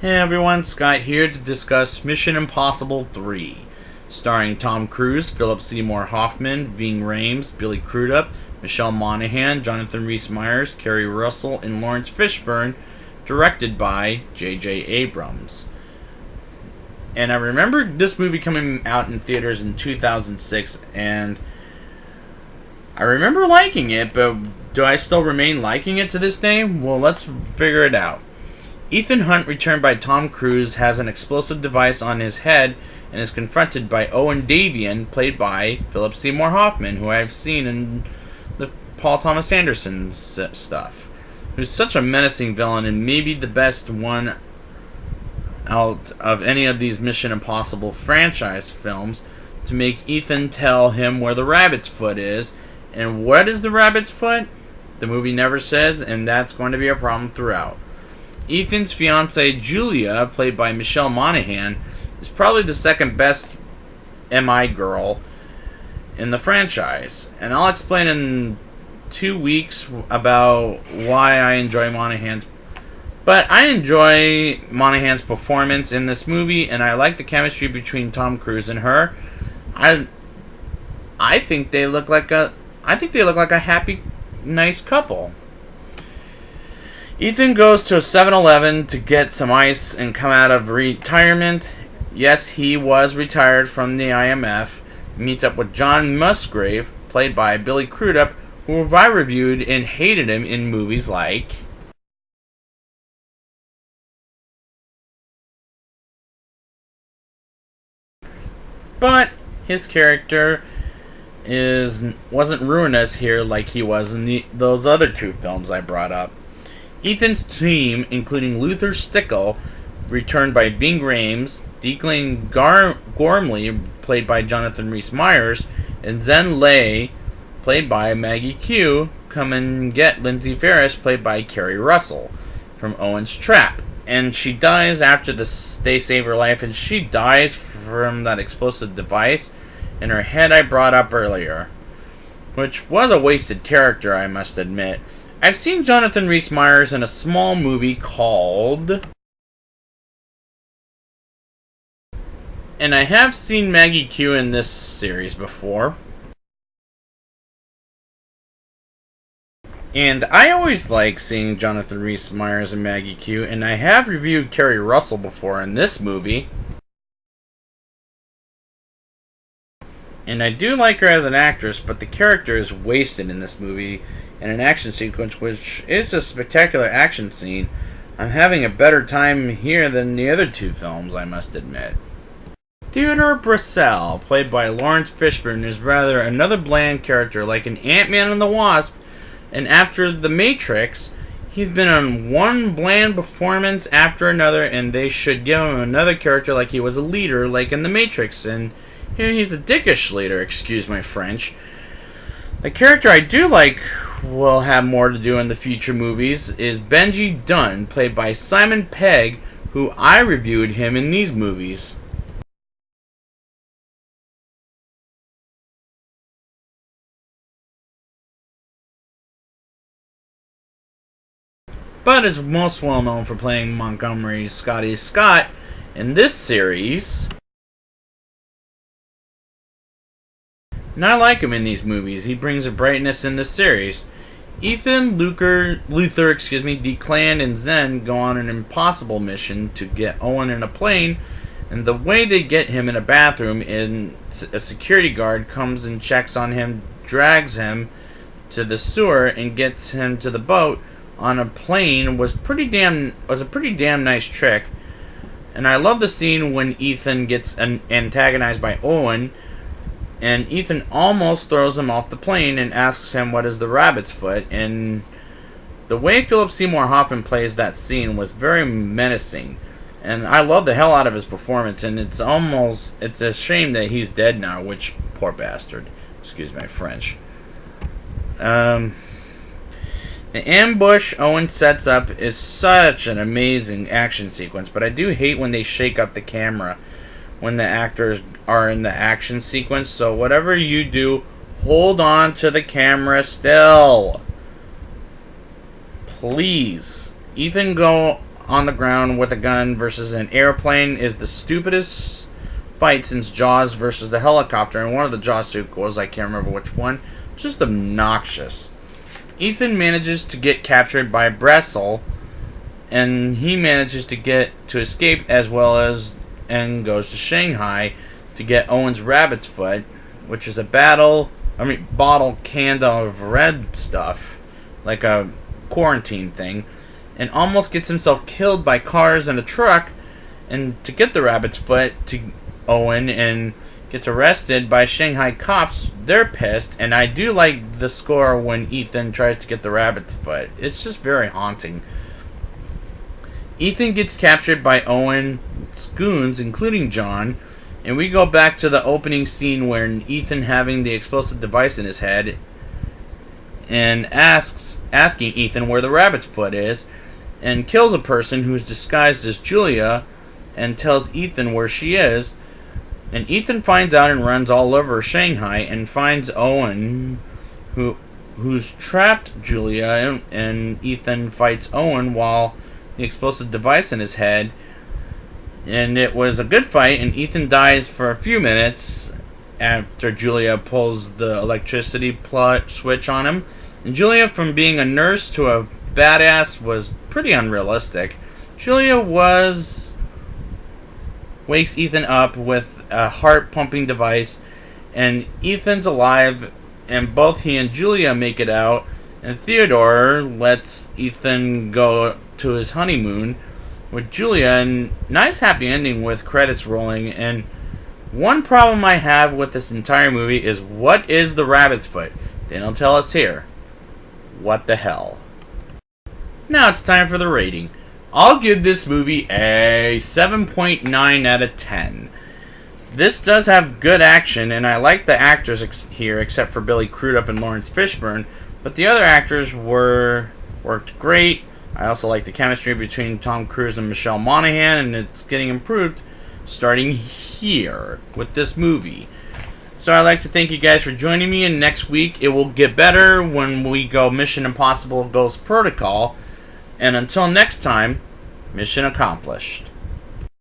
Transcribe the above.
Hey everyone, Scott here to discuss Mission Impossible 3, starring Tom Cruise, Philip Seymour Hoffman, Ving Rhames, Billy Crudup, Michelle Monaghan, Jonathan Rhys-Meyers, Kerry Russell, and Lawrence Fishburne, directed by J.J. Abrams. And I remember this movie coming out in theaters in 2006, and I remember liking it, but do I still remain liking it to this day? Well, let's figure it out. Ethan Hunt, returned by Tom Cruise, has an explosive device on his head and is confronted by Owen Davian, played by Philip Seymour Hoffman, who I've seen in the Paul Thomas Anderson stuff, who's such a menacing villain and maybe the best one out of any of these Mission Impossible franchise films to make Ethan tell him where the rabbit's foot is. And what is the rabbit's foot? The movie never says, and that's going to be a problem throughout. Ethan's fiancée, Julia, played by Michelle Monaghan, is probably the second best MI girl in the franchise. And I'll explain in 2 weeks about why I enjoy Monaghan's. But I enjoy Monaghan's performance in this movie, and I like the chemistry between Tom Cruise and her. I think they look like a happy, nice couple. Ethan goes to a 7-Eleven to get some ice and come out of retirement. Yes, he was retired from the IMF. Meets up with John Musgrave, played by Billy Crudup, who I reviewed and hated him in movies like but his character wasn't ruinous here like he was in those other two films I brought up. Ethan's team, including Luther Stickle, returned by Ving Rhames, Declan Gormley, played by Jonathan Rhys-Meyers, and Zen Lei, played by Maggie Q, come and get Lindsay Ferris, played by Kerry Russell, from Owen's Trap. And she dies after they save her life, and she dies from that explosive device in her head I brought up earlier, which was a wasted character, I must admit. I've seen Jonathan Rhys-Meyers in a small movie called... And I have seen Maggie Q in this series before. And I always like seeing Jonathan Rhys-Meyers and Maggie Q, and I have reviewed Kerry Russell before in this movie. And I do like her as an actress, but the character is wasted in this movie in an action sequence, which is a spectacular action scene. I'm having a better time here than the other two films, I must admit. Theodore Brissell, played by Lawrence Fishburne, is rather another bland character, like an Ant-Man and the Wasp, and after The Matrix, he's been on one bland performance after another, and they should give him another character like he was a leader, like in The Matrix, and here he's a dickish leader, excuse my French. The character I do like will have more to do in the future movies is Benji Dunn, played by Simon Pegg, who I reviewed him in these movies. But is most well known for playing Montgomery's Scotty Scott in this series. And I like him in these movies. He brings a brightness in this series. Ethan, Luther, Declan, and Zen go on an impossible mission to get Owen in a plane, and the way they get him in a bathroom, a security guard comes and checks on him, drags him to the sewer, and gets him to the boat on a plane was a pretty damn nice trick. And I love the scene when Ethan gets antagonized by Owen, and Ethan almost throws him off the plane and asks him what is the rabbit's foot. And the way Philip Seymour Hoffman plays that scene was very menacing, and I love the hell out of his performance. And it's a shame that he's dead now, which, poor bastard, excuse my French. The ambush Owen sets up is such an amazing action sequence, but I do hate when they shake up the camera when the actors are in the action sequence. So whatever you do, hold on to the camera still. Please. Ethan go on the ground with a gun versus an airplane is the stupidest fight since Jaws versus the helicopter. And one of the Jaws sequels, I can't remember which one, just obnoxious. Ethan manages to get captured by Bressel, and he manages to escape as well as and goes to Shanghai to get Owen's rabbit's foot, which is a bottle canned of red stuff, like a quarantine thing, and almost gets himself killed by cars and a truck, and to get the rabbit's foot to Owen and gets arrested by Shanghai cops. They're pissed, and I do like the score when Ethan tries to get the rabbit's foot. It's just very haunting. Ethan gets captured by Owen's goons, including John, and we go back to the opening scene where Ethan having the explosive device in his head and asking Ethan where the rabbit's foot is, and kills a person who's disguised as Julia and tells Ethan where she is. And Ethan finds out and runs all over Shanghai and finds Owen, who's trapped Julia, and Ethan fights Owen while the explosive device in his head. And it was a good fight, and Ethan dies for a few minutes after Julia pulls the electricity switch on him. And Julia, from being a nurse to a badass, was pretty unrealistic. Julia wakes Ethan up with a heart-pumping device, and Ethan's alive, and both he and Julia make it out, and Theodore lets Ethan go to his honeymoon with Julia, and nice happy ending with credits rolling. And one problem I have with this entire movie is, what is the rabbit's foot? They don't tell us here. What the hell? Now it's time for the rating. I'll give this movie a 7.9 out of 10. This does have good action, and I like the actors here, except for Billy Crudup and Lawrence Fishburne, but the other actors worked great. I also like the chemistry between Tom Cruise and Michelle Monaghan, and it's getting improved starting here with this movie. So I'd like to thank you guys for joining me, and next week it will get better when we go Mission Impossible Ghost Protocol. And until next time, mission accomplished.